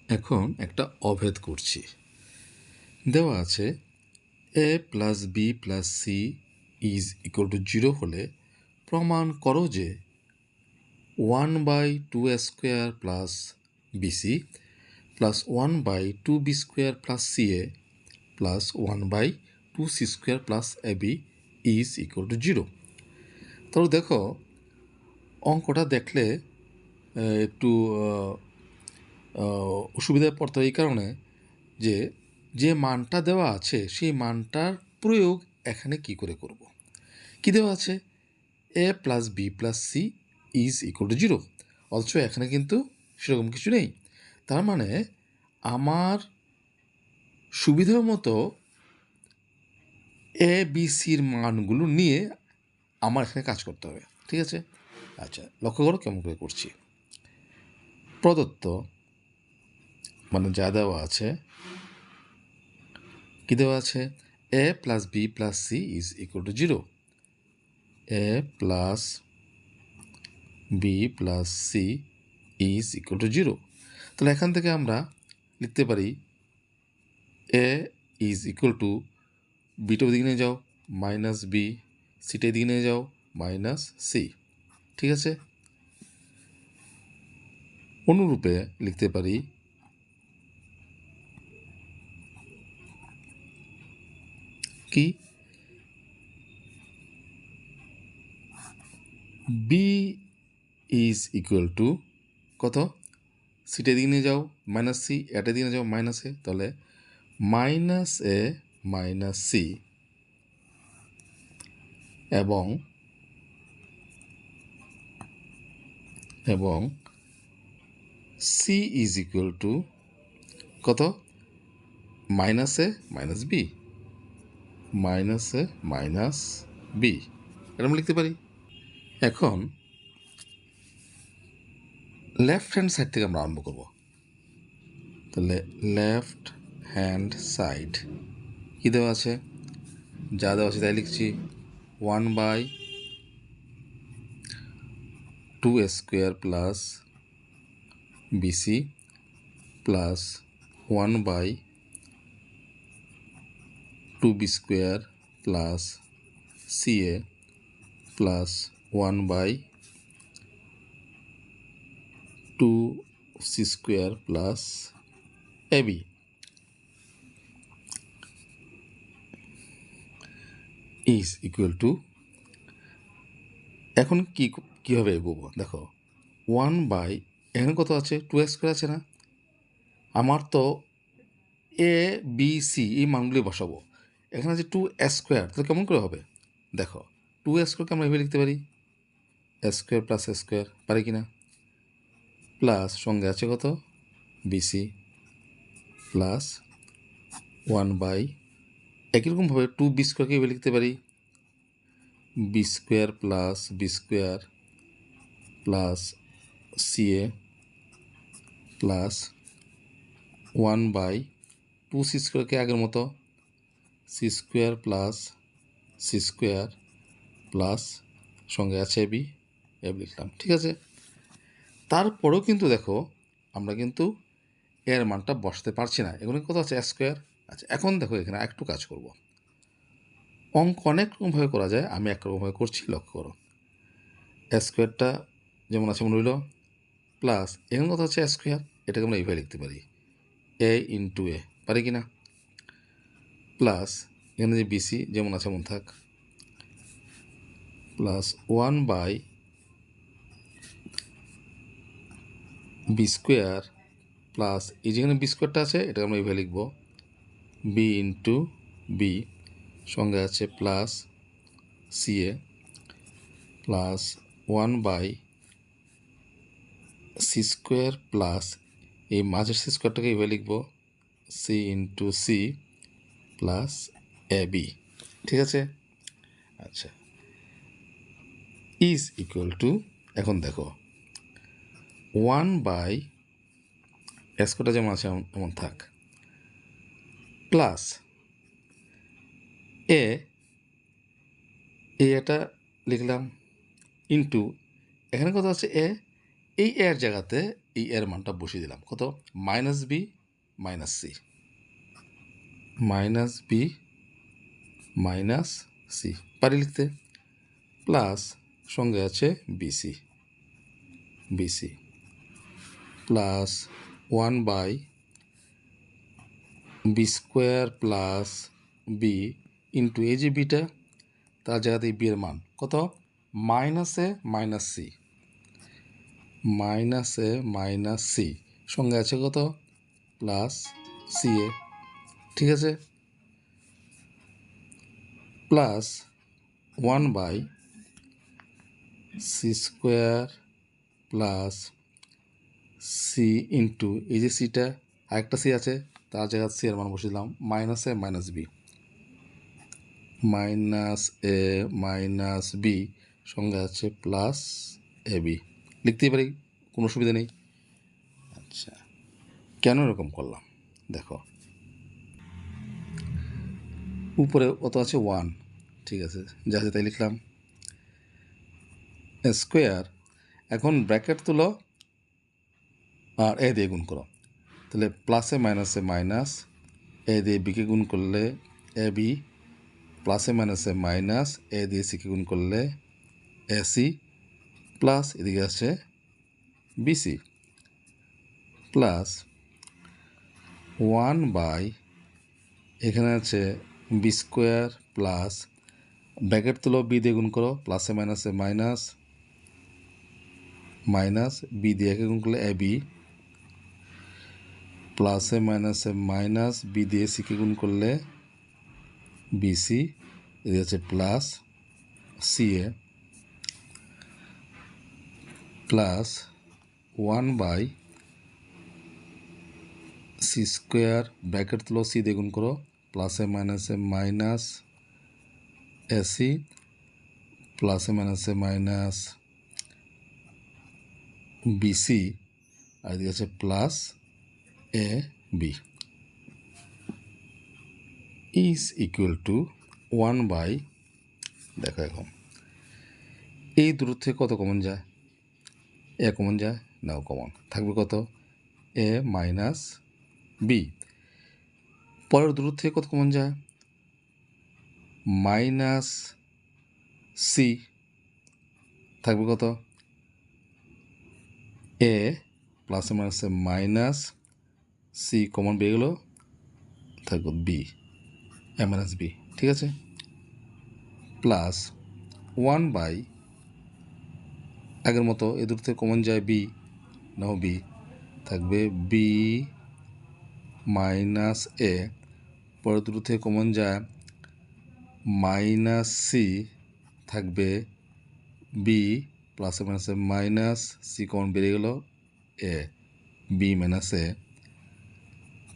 এখন একটা অভেদ করছি। দেওয়া আছে a plus B plus C is equal to 0 হলে প্রমাণ করো যে 1/2 plus BC plus 1/2b² plus CA plus 1/2c² plus AB is equal to 0। তাহলে দেখো, অঙ্কটা দেখলে একটু অসুবিধায় পড়তে হয় এই কারণে যে যে মানটা দেওয়া আছে সেই মানটার প্রয়োগ এখানে কি করে করব। কি দেওয়া আছে? A plus B plus C is equal to 0, অথচ এখানে কিন্তু সেরকম কিছু নেই। তার মানে আমার সুবিধা মতো এ বি সির মানগুলো নিয়ে আমার এখানে কাজ করতে হবে। ঠিক আছে? আচ্ছা, লক্ষ্য করো কেমন করে করছি। প্রদত্ত মানে যা দেওয়া আছে, কি দেওয়া আছে? A plus B plus C is equal to 0। A plus B plus C is equal to 0। তাহলে এখান থেকে আমরা লিখতে পারি A is equal to beta দিকে নিয়ে যাও মাইনাস বি, সিটা দিকে নিয়ে যাও মাইনাস সি। ঠিক আছে? অনুরূপে লিখতে পারি কি বি ইজ ইকুয়াল টু কত? সিটা দিকে নিয়ে যাও মাইনাস সি, এটা দিকে নিয়ে যাও মাইনাস এ, তাহলে মাইনাস এ মাইনাস সি এবং সি ইজ ইকুয়াল টু কত? Minus A minus B, minus A minus B, এটা আমরা লিখতে পারি। এখন লেফট হ্যান্ড সাইড থেকে আমরা আরম্ভ করব। তাহলে লেফট হ্যান্ড সাইড কী দেওয়া আছে? যা দেওয়া আছে তাই লিখছি। 1/2² plus BC plus 1/2b² plus CA plus 1/2c² plus AB is equal to, এখন কীভাবে এগোবো দেখো। 1/ এখানে কত আছে? 2² আছে না? আমার তো এ বি সি এই মানগুলি বসাবো। এখানে আছে 2² তাহলে কেমন করে হবে দেখো। 2² আমরা এভাবে লিখতে পারি a² প্লাস a², পারি কি না? প্লাস সঙ্গে আছে কত? বিসি প্লাস 1/, একই রকমভাবে 2b² এভাবে লিখতে পারি b² plus b² plus CA plus 1/2c² আগের মতো c² প্লাস c² প্লাস সঙ্গে আছে বি, লিখলাম। ঠিক আছে? তারপরেও কিন্তু দেখো আমরা কিন্তু এর মানটা বসাতে পারছি না। এখানে কত আছে? a²। আচ্ছা, এখন দেখো এখানে একটু কাজ করব। অঙ্ক অনেক রকমভাবে করা যায়, আমি একরকমভাবে করছি, লক্ষ্য করো। a² যেমন আছে মনে রইল, প্লাস এখানে কত আছে? a², এটাকে আমরা এইভাবে লিখতে পারি a ইন্টু এ, পারি কি না? প্লাস এখানে যে বিসি যেমন আছে এমন থাক, প্লাস 1/b² প্লাস এই যেখানে b² আছে এটা আমরা এইভাবে লিখব বি ইন্টু বি, সঙ্গে আছে plus CA plus 1/c² plus এই মাঝের c²টাকে এইভাবে লিখব C into C plus A B. ঠিক আছে? আচ্ছা, ইজ ইকুয়াল টু, এখন দেখো 1/s² যেমন আছে এমন থাক, প্লাস এটা লিখলাম ইন্টু এখানে কত আছে? এই এর জায়গাতে এই এর মানটা বসিয়ে দিলাম কত minus B minus C minus B minus C পারি লিখতে প্লাস সঙ্গে আছে BC BC plus 1/b² plus B into এই যে বিটা তার জায়গাতে বি এর মান কত মাইনাসে মাইনাস সি মাইনাসে মাইনাস সি সঙ্গে আছে কত প্লাস সি এ ঠিক আছে plus 1/c² plus C into এই যে সিটা আরেকটা সি আছে তার জায়গায় সি এর মান বসে দিলাম মাইনাসে minus B minus A minus B সঙ্গে আছে প্লাস এ বি লিখতেই পারি কোনো অসুবিধা নেই আচ্ছা কেন এরকম করলাম দেখো উপরে কত আছে 1 ঠিক আছে যা আছে তাই লিখলাম স্কোয়ার এখন ব্র্যাকেট তুলো আর এ দিয়ে গুণ করো তাহলে প্লাসে মাইনাসে মাইনাস এ দিয়ে বিকে গুণ করলে এ বি প্লাসে মাইনাসে মাইনাস এ দিয়ে সিকে গুণ করলে এ সি প্লাস এদিকে আছে বিসি প্লাস 1/, এখানে আছে b² প্লাস ব্র্যাকেট তুলো বি দিয়ে গুণ করো প্লাসে মাইনাসে মাইনাস মাইনাস বি দিয়ে একে গুণ করলে এ বি প্লাসে মাইনাসে মাইনাস বি দিয়ে সিকে গুণ করলে বিসি এদিকে আছে প্লাস সি এ প্লাস 1/c² ব্র্যাকেট তুলো সি দিয়ে গুণ করো প্লাসে মাইনাসে মাইনাস এসি প্লাসে মাইনাসে মাইনাস বিসি আর এদিকে আছে plus A B is equal to 1/, দেখো এখন এই দূরত্ব থেকে কত কমন যায় এ কমন যায় নাও কমন থাকবে কত এ মাইনাস বি পরের দূরত্ব থেকে কত কমন যায় মাইনাস সি থাকবে কত এ প্লাসে মাইনাসে মাইনাস সি কমন বেরিয়ে গেলো থাকবে বি এ মাইনাস বি ঠিক আছে প্লাস 1/, আগের মতো এ দূর থেকে কমন যায় বি নাও বি থাকবে বি মাইনাস এ পরের দূর থেকে কমন যায় মাইনাস সি থাকবে বি প্লাসে মাইনাসে মাইনাস সি কমন বেরিয়ে গেল A B minus A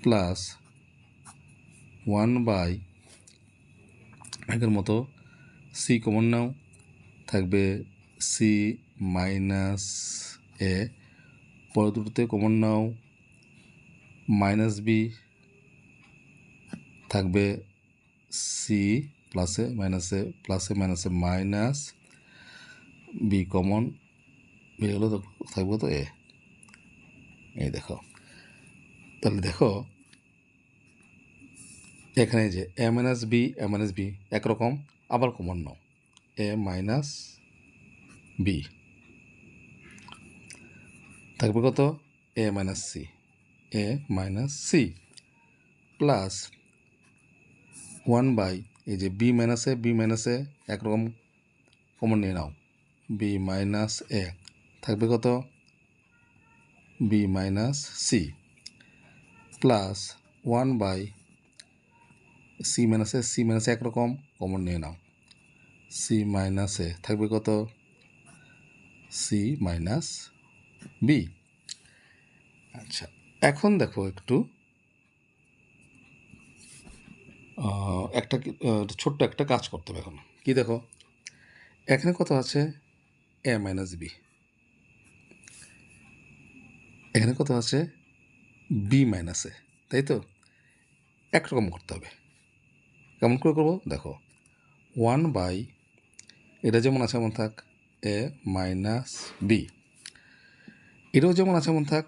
plus 1/, আগের মতো সি কমন নাও থাকবে সি মাইনাস এ পরের দুটোতে কমন নাও মাইনাস বি থাকবে সি প্লাসে মাইনাসে মাইনাস বি কমন বেরিয়ে গেলো থাকবে তো এ এই দেখো তাহলে দেখো এখানে যে এ মাইনাস বি একরকম আবার কমন নাও এ মাইনাস বি থাকবে কত এ মাইনাস সি প্লাস 1/, এই যে বি মাইনাসে একরকম কমন নিয়ে নাও বি মাইনাস এ থাকবে কত B minus C plus 1/, C মাইনাসে একরকম কমন নিয়ে নাও সি মাইনাস এ থাকবে কত সি মাইনাস বি আচ্ছা এখন দেখো একটু ছোট্ট একটা কাজ করতে হবে এখন কি দেখো এখানে কত আছে এ মাইনাস বি এখানে কত আছে বি মাইনাস এ তাই তো একরকম করতে হবে কেমন করে করবো দেখো 1/, এটা যেমন আছে এমন থাক এ মাইনাস বি এটাও যেমন আছে এমন থাক,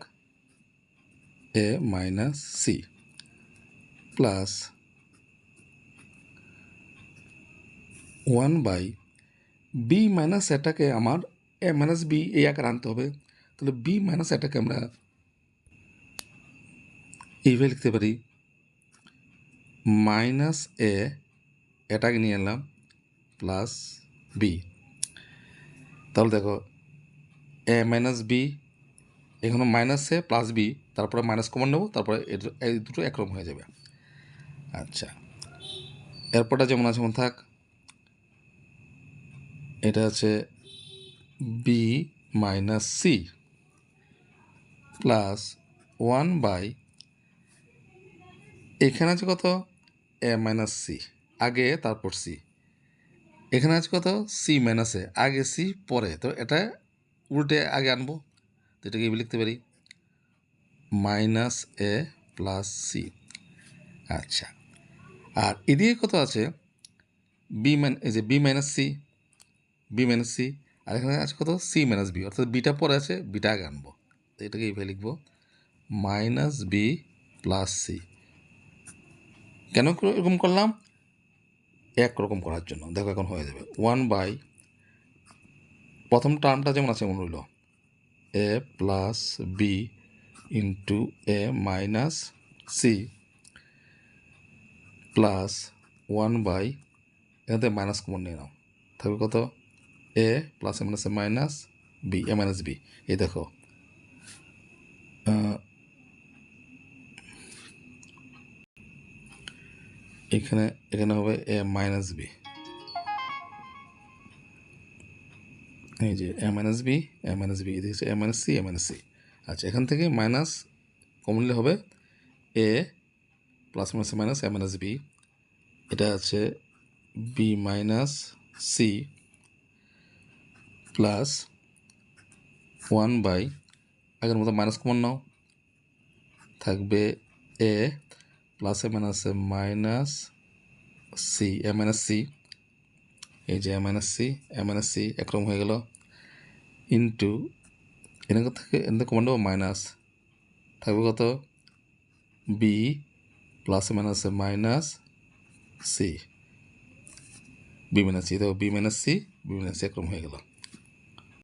A minus C plus 1 by B minus এটাকে আমার এ মাইনাস বি এই আকারে আনতে হবে। তাহলে বি মাইনাস এটাকে আমরা এইভাবে লিখতে পারি, মাইনাস এটাকে নিয়ে এলাম প্লাস বি। তাহলে দেখো এ মাইনাস বি, এখানে মাইনাস এ প্লাস বি, তারপরে মাইনাস কমন নেব, তারপরে এই দুটো একরকম হয়ে যাবে। আচ্ছা, এরপরটা যেমন আছে যেমন থাক, এটা আছে B minus C plus 1 by, এখানে আছে কত, এ মাইনাস সি আগে তারপর সি, এখানে আছে কত, সি মাইনাস এ আগে সি পরে, তো এটা উল্টে আগে আনবো, তো এটাকে এইভাবে লিখতে পারি, মাইনাস এ প্লাস সি। আচ্ছা, আর এদিকে কত আছে, এই যে বি মাইনাস সি, আর এখানে আছে কত, সি মাইনাস বি, অর্থাৎ বিটা পরে আছে, বিটা আগে আনবো, তো এটাকে এইভাবে লিখবো, মাইনাস বি প্লাস সি। কেন এরকম করলাম, একরকম করার জন্য। দেখো এখন হয়ে যাবে 1 বাই, প্রথম টার্মটা যেমন আছে এমন রইল, A plus B into A minus C plus 1 by, এখান থেকে মাইনাস কমন নিয়ে নাও, থাকবে কত, A plus A minus B, A minus B. এই দেখো এখানে হবে এ মাইনাস বি, এই যে এ মাইনাস বি, এদিকে হচ্ছে এ মাইনাস সি। আচ্ছা, এখান থেকে মাইনাস কমনলি হবে A plus minus A minus B, এটা আছে B minus C plus 1 by, আগের মতো মাইনাস কমন নাও, থাকবে A plus A minus C, A minus C, এই যে এ মাইনাস সি একরকম হয়ে গেল, ইন্টু এখানে থেকে এখানে কমন নেবো মাইনাস, থাকবে কত, B plus minus C, B minus C, দেখো বি মাইনাস সি একরকম হয়ে গেল।